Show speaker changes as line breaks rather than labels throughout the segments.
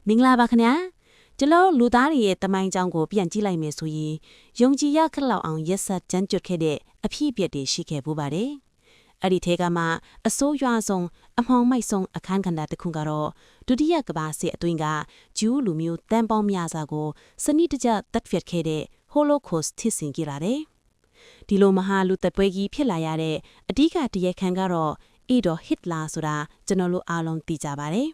မင်္ဂလာပါခင်ဗျာကျွန်တော်လူသားတွေရဲ့တမိုင်းကြောင်းကိုပြန်ကြည့်လိုက်မယ်ဆိုရင်ယုံကြည်ရခက်လောက်အောင်ရက်ဆက်ကြမ်းကြွတ်ခဲ့တဲ့အဖြစ်အပျက်တွေရှိခဲ့ပူပါတယ်အဲ့ဒီထဲကမှအစိုးရဆုံးအမှောင်မိုက်ဆုံးအခန်းကဏ္ဍတစ်ခုကတော့ဒုတိယကမ္ဘာစစ်အတွင်းကဂျူးလူမျိုးတန်ပေါင်းများစွာကိုစနစ်တကျတပ်ဖြတ်ခဲ့တဲ့ Holocaust ဖြစ်စဉ်ကြရတယ်ဒီလိုမဟာလူသက်ပွဲကြီးဖြစ်လာရတဲ့အဓိကတရားခံကတော့Adolf Hitler ဆိုတာကျွန်တော်တို့အားလုံးသိကြပါတယ်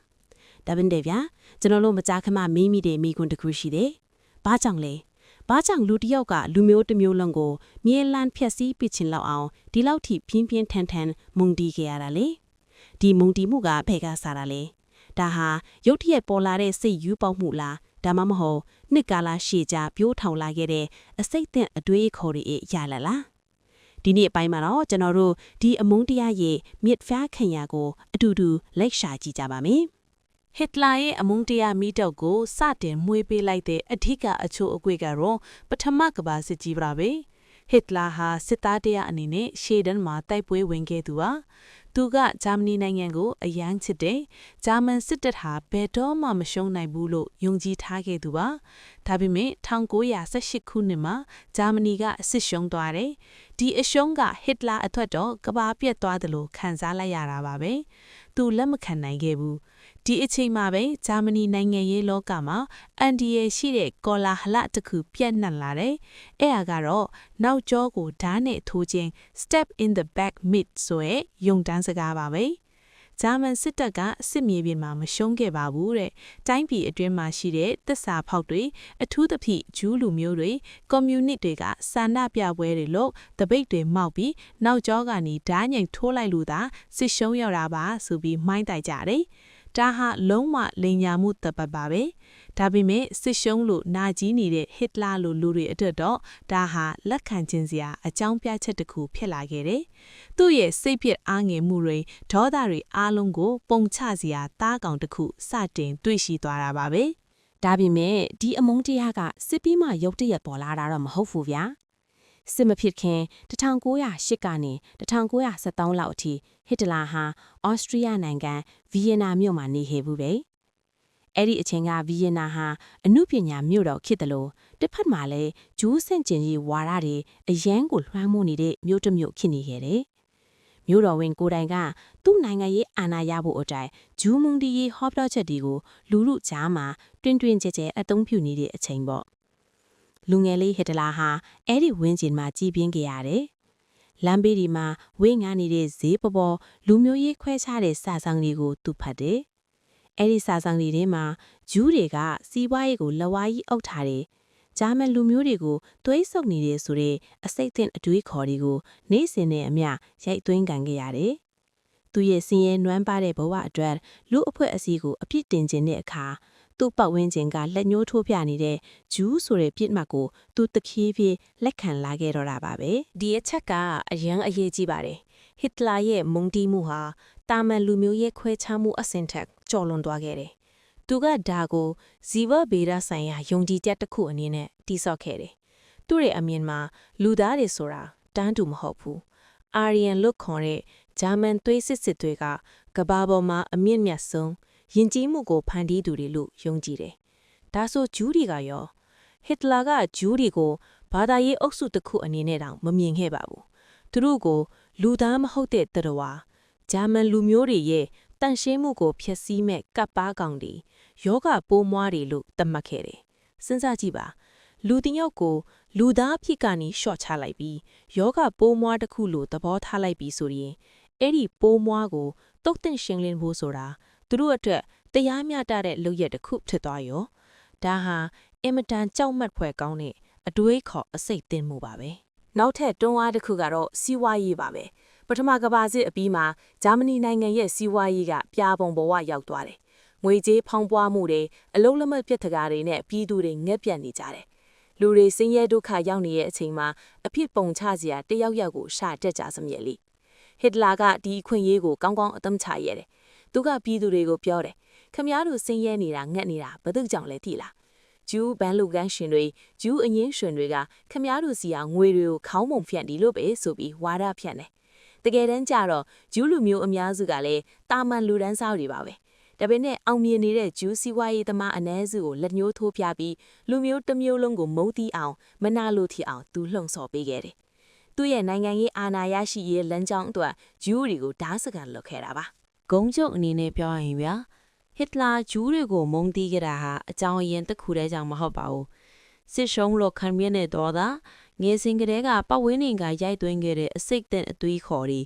ဒါပင်တဲ့ဗျာကျွန်တော်တို့မကြားခမမေးမိတဲ့မိကွန်းတစ်ခုရှိတယ်။ဘာကြောင့်လဲ။ဘာကြောင့်လူတစ်ယောက်ကလူမျိုးတစ်မျိုးလုံးကိုမြေလန်းဖြက်စီးပစ်ချင်လောက်အောင်ဒီလောက်ထိပြင်းပြင်းထန်ထန်မုန်တီးခဲ့ရတာလဲ။ဒီမုန်တီးမှုကဘယ်ကစားတာလဲ။ဒါဟာရုတ်တရက်ပေါ်လာတဲ့စိတ်ယူပေါက်မှုလား။ဒါမှမဟုတ်နှစ်ကာလရှည်ကြာပြိုးထောင်လာခဲ့တဲ့အစိတ်သင့်အတွေးခေါ်တွေရလာလား။ဒီနေ့အပိုင်းမှာတော့ကျွန်တော်တို့ဒီအမုန်းတရားရဲ့မြစ်ဖျားခံရကိုအတူတူလိုက်ရှာကြည့်ကြပါမယ်။ဟစ်တလာရဲ့အမုန်းတရားမိတော့ကိုစတင်မွေးပေးလိုက်တဲ့အထက်ကအချို့အကွေကတော့ပထမကမ္ဘာစစ်ကြီးပါပဲဟစ်တလာဟာစစ်သားတရားအနေနဲ့ရှေ့တန်းမှာတိုက်ပွဲဝင်ခဲ့သူပါသူကဂျာမနီနိုင်ငံကိုအယမ်းချစ်တယ်ဂျာမန်စစ်တပ်ဟာဘယ်တော့မှမရှုံးနိုင်ဘူးလို့ယုံကြည်ထားခဲ့သူပါဒါပေမဲ့1918ခုနှစ်မှာဂျာမနီကစစ်ရှုံးသွားတယ်ဒီအရှုံးကဟစ်တလာအထွက်တော့ကဘာပြတ်သွားတယ်လို့ခံစားလိုက်ရတာပါပဲသူလက်မခံနိုင်ခဲ့ဘူးဒီအချိန်မှာပဲဂျာမနီနိုင်ငံရေးလောကမှာအန်ဒီရဲ့ရှိတဲ့ကောလာဟလတစ်ခုပြန့်နှံ့လာတယ်။အဲ့ဒါကတော့နောက်ကျောကိုဓာတ်နဲ့ထိုးခြင်း step in the back myth ဆိုရဲယုံတန်းစကားပါပဲ။ဂျာမန်စစ်တပ်ကစစ်မြေပြင်မှာမရှုံးခဲ့ပါဘူးတဲ့။တိုင်းပြည်အတွင်းမှာရှိတဲ့သစ္စာဖောက်တွေအထူးသဖြင့်ဂျူးလူမျိုးတွေကွန်မြူနစ်တွေကဆန္ဒပြပွဲတွေလို့တပိတ်တွေမောက်ပြီးနောက်ကျောကနေဓာတ်ငိန်ထိုးလိုက်လို့သာစစ်ရှုံးရောက်တာပါဆိုပြီးမိုင်းတိုက်ကြတယ်။ဒါဟာလုံးဝလိန်ညာမှုတပတ်ပါပဲဒါပေမဲ့စစ်ရှုံးလို့နာကြီးနေတဲ့ဟစ်တလာလိုလူတွေအတွက်တော့ဒါဟာလက်ခံခြင်းစရာအကြောင်းပြချက်တစ်ခုဖြစ်လာခဲ့တယ်သူ့ရဲ့စိတ်ပြည့်အားငယ်မှုတွေဒေါသတွေအားလုံးကိုပုံချစရာတားကောင်တစ်ခုစတင်တွေ့ရှိသွားတာပါပဲဒါပေမဲ့ဒီအမုန်းတရားကစစ်ပြီးမှရုတ်တရက်ပေါ်လာတာတော့မဟုတ်ဘူးဗျာစစ်မဖြစ်ခင်1908ကနေ1913လောက်အထိဟစ်တလာဟာဩစတြီးယားနိုင်ငံဗီယင်နာမြို့မှာနေခဲ့ဘူးပဲအဲ့ဒီအချိန်ကဗီယင်နာဟာအမှုပညာမြို့တော်ဖြစ်တယ်လို့တစ်ဖက်မှာလည်းဂျူးဆန့်ကျင်ရေးဝါဒတွေအရန်ကိုလွှမ်းမိုးနေတဲ့မြို့တစ်မြို့ဖြစ်နေခဲ့တယ်မြို့တော်ဝင်ကိုတိုင်ကသူ့နိုင်ငံရေးအာဏာရဖို့အတိုင်းဂျူးမုန်တီရေးဟောပြောချက်တွေကိုလူလူကြားမှာတွင်တွင်ကျဲကျဲအသုံးပြုနေတဲ့အချိန်ပေါ့လူငယ်လေးဟစ်တလာဟာအဲ့ဒီဝင်းကျင်မှာကြီးပြင်းခဲ့ရတယ်လမ်းဘေးဒီမှာဝေးငားနေတဲ့ဈေးပေါ်ပေါ်လူမျိုးရေးခွဲခြားတဲ့စာဆောင်တွေကိုသူဖတ်တယ်အဲ့ဒီစာဆောင်တွေထဲမှာဂျူးတွေကစီးပွားရေးကိုလက်ဝါးကြီးအုပ်ထားတယ်ဂျာမန်လူမျိုးတွေကိုသွေးဆုပ်နေတယ်ဆိုတဲ့အစိတ်သင့်အတွေးခေါ်တွေကိုနေ့စဉ်နဲ့အမျှရိုက်သွင်းကန်ခဲ့ရတယ်သူရဲ့စင်ရဲနွမ်းပါတဲ့ဘဝအတွက်လူအဖွဲ့အစည်းကိုအပြစ်တင်ခြင်းတဲ့အခါသူ့ပတ်ဝန်းကျင်ကလက်ညှိုးထိုးပြနေတဲ့ဂျူးဆိုတဲ့ပြစ်မှတ်ကိုသူတဖြည်းဖြည်းလက်ခံလာခဲ့တော့တာပါပဲဒီအချက်ကအရန်အရေးကြီးပါတယ်ဟစ်တလာရဲ့မုန်တီးမှုဟာတာမန်လူမျိုးရဲ့ခွဲခြားမှုအဆင့်ထက်ကျော်လွန်သွားခဲ့တယ်သူကဒါကိုဇီဝဗေဒဆိုင်ရာယုံကြည်ချက်တစ်ခုအနေနဲ့တိစောက်ခဲ့တယ်သူ့ရဲ့အမြင်မှာလူသားတွေဆိုတာတန်းတူမဟုတ်ဘူးအာရီယန်လို့ခေါ်တဲ့ဂျာမန်သွေးစစ်တွေကကမ္ဘာပေါ်မှာအမြင့်မြတ်ဆုံးယဉ်ကျေးမှုကိုဖန်တီးသူတွေလို့ယုံကြည်တယ်။ဒါဆိုဂျူးတွေကရောဟစ်တလာကဂျူးတွေကိုဘာသာရေးအုပ်စုတစ်ခုအနေနဲ့တောင်မမြင်ခဲ့ပါဘူး။သူတို့ကိုလူသားမဟုတ်တဲ့တရဝါဂျာမန်လူမျိုးတွေရဲ့တန်ရှင်းမှုကိုဖျက်ဆီးမဲ့ကပ်ပါကောင်တွေယောဂပိုးမွားတွေလို့သတ်မှတ်ခဲ့တယ်။စဉ်းစားကြည့်ပါလူတစ်ယောက်ကိုလူသားဖြစ်ကနေရှော့ချလိုက်ပြီးယောဂပိုးမွားတစ်ခုလို့သဘောထားလိုက်ပြီးဆိုရင်အဲ့ဒီပိုးမွားကိုတုတ်တင်ရှင်းလင်းဖို့ဆိုတာသူတို့အတွက်တရားမျှတတဲ့လုပ်ရက်တစ်ခုဖြစ်သွားရောဒါဟာအင်မတန်ကြောက်မက်ဖွယ်ကောင်းတဲ့အတွေးခေါ်အစိတ်သိမ်းမှုပါပဲနောက်ထပ်တွန်းအားတစ်ခုကတော့စီးပွားရေးပါပဲပထမကမ္ဘာစစ်အပြီးမှာဂျာမနီနိုင်ငံရဲ့စီးပွားရေးကပြာပုံဘဝရောက်သွားတယ်ငွေကြေးဖောင်းပွားမှုတွေအလုံးလက်မဲ့ပြစ်တကားတွေနဲ့ပြည်သူတွေငက်ပြတ်နေကြတယ်လူတွေဆင်းရဲဒုက္ခရောက်နေတဲ့အချိန်မှာအဖြစ်ပုံချစရာတယောက်ယောက်ကိုရှာတက်ကြစမြဲလေးဟစ်တလာကဒီအခွင့်အရေးကိုကောင်းကောင်းအသုံးချရတယ်သူကပြည်သူတွေကိုပြောတယ်ခမည်းတော်ဆင်းရဲနေတာငက်နေတာဘယ်သူကြောင့်လဲသိလားဂျူးဘန်လူကန်ရှင်တွေဂျူးအငင်းရှင်တွေကခမည်းတော်စီကငွေတွေကိုခေါင်းပုံဖြန့်ဒီလို့ပဲဆိုပြီးဝါဒဖြန့်တယ်တကယ်တမ်းကျတော့ဂျူးလူမျိုးအများစုကလည်းတာမန်လူဒန်းစားတွေပါပဲ ဒါပေမဲ့အောင်မြင်နေတဲ့ဂျူးစီဝါရေးသမားအ ਨੇ စုကိုလက်ညှိုးထိုးပြပြီးလူမျိုးတစ်မျိုးလုံးကိုမုန်းတီးအောင်မနာလိုထီအောင်သူလှုံ့ဆော်ပေးခဲ့တယ်။သူ့ရဲ့နိုင်ငံရေးအာဏာရရှိရေးလမ်းကြောင်းအတွက်ဂျူးတွေကိုဓာတ်စကန်လုပ်ခဲ့တာပါ။ဂုံကျုပ်အနေနဲ့ပြောရရင်ဗျာဟစ်တလာဂျူးတွေကိုမုန်းတီးခဲ့တာဟာအကြောင်းအရင်းတစ်ခုတည်းကြောင့်မဟုတ်ပါဘူး။စစ်ရှုံးလို့ခံရတဲ့တော့သာငယ်စဉ်ကတည်းကပတ်ဝန်းကျင်ကရိုက်သွင်းခဲ့တဲ့အစိတ်တဲ့အသွေးခေါ်တွေ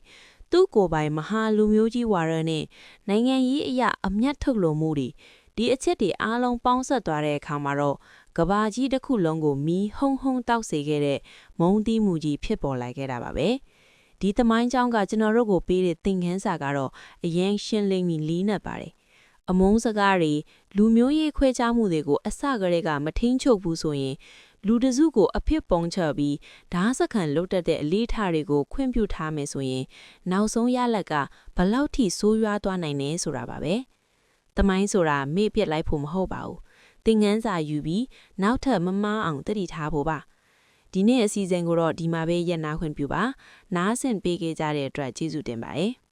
သူ့ကိုယ်ပိုင်မဟာလူမျိုးကြီးဝါရနဲ့နိုင်ငံရေးအရာအမျက်ထုတ်လို့မှုတွေဒီအချက်တွေအားလုံးပေါင်းဆက်သွားတဲ့အခါမှာတော့ကဘာကြီးတစ်ခုလုံးကိုမီးဟုံဟုံတောက်စေခဲ့တဲ့မုန်းတီးမှုကြီးဖြစ်ပေါ်လာခဲ့တာပါပဲဒီသမိုင်းကြောင်းကကျွန်တော်တို့ကိုပေးတဲ့သင်ခန်းစာကတော့အရင်ရှင်းလင်းပြီးလေးနက်ပါတယ်အမုန်းစကားတွေလူမျိုးရေးခွဲခြားမှုတွေကိုအစကတည်းကမထိန်ချုပ်ဘူးဆိုရင်လူတစုကိုအဖြစ်ပုံချပြီးဓာတ်စကန်လုတ်တက်တဲ့အလေးထားတွေကိုခွင့်ပြုထားမယ်ဆိုရင်နောက်ဆုံးရလက်ကဘလောက်ထိဆိုးရွားသွားနိုင်လဲဆိုတာပါပဲ။သမိုင်းဆိုတာမေ့ပြစ်လိုက်ဖို့မဟုတ်ပါဘူး။သင်ခန်းစာယူပြီးနောက်ထပ်မမားအောင်တတိထားဖို့ပါ။ဒီနေ့အစီအစဉ်ကိုတော့ဒီမှာပဲရပ်နားခွင့်ပြုပါ။နားဆင်ပေးကြတဲ့အတွက်ကျေးဇူးတင်ပါတယ်။